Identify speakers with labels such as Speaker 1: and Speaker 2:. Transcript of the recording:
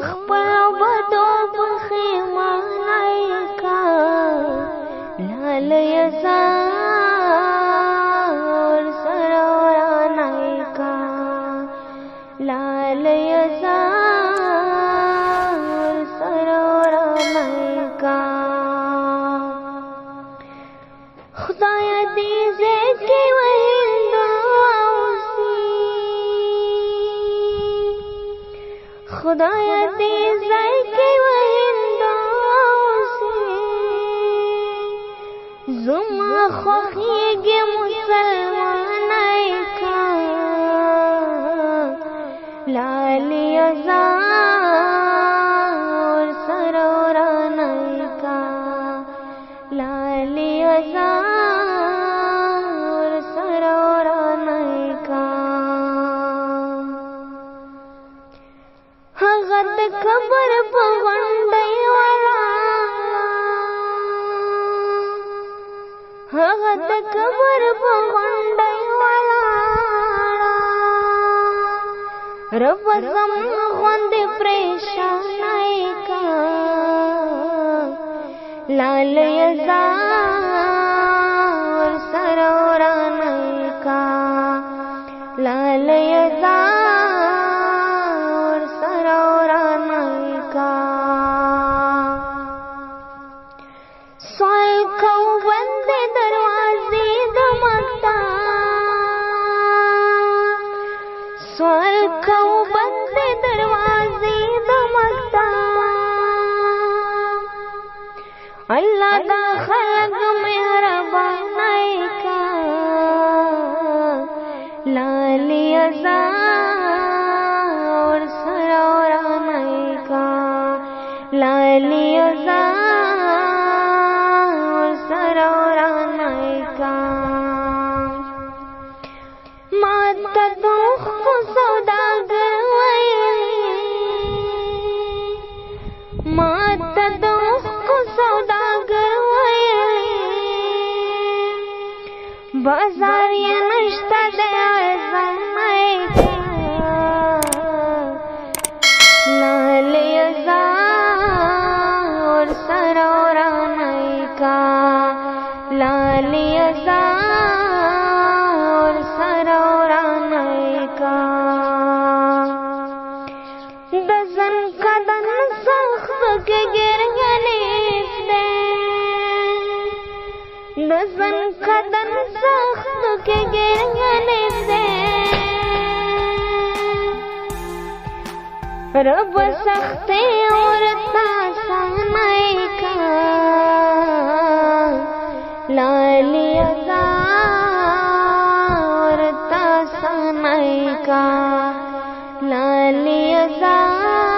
Speaker 1: خپل بدو پخیمانای کا لالی زار سرورانای کا لالی زار سرورانای کا خدای دی زکی خدایا دی زکی وهندوسی زما خوخیگی مسلمانای کا لالی زار سرورانای کا لالی زار سرورانای کا هغه کبر په غونډۍ ولاړه هغه د کبر په غونډۍ ولاړه رب زم غوندې پریشانای کا لالی زار سرورانای کا لالی زار سرورانای کا سوال کو بند دروازې د مکتب سوال کو بند دروازې د مکتب الله دا خلق مهربانای کا لالی زار سرورانای کا لالی زار سرورانای کا ماتا دوخ کو سوداگر ویلی ماتا دوخ کو سوداگر ویلی بازار یا نشتا دے ارزانای کا لالی زار سرورانای کا لالی زار سرورانای کا دزن کدن سخت کے گرگنیف دے دزن کدن سخت کے گرگنیف دے رب سختے اور تاسانائی کا لالی زار تاسانائی کا لالی زار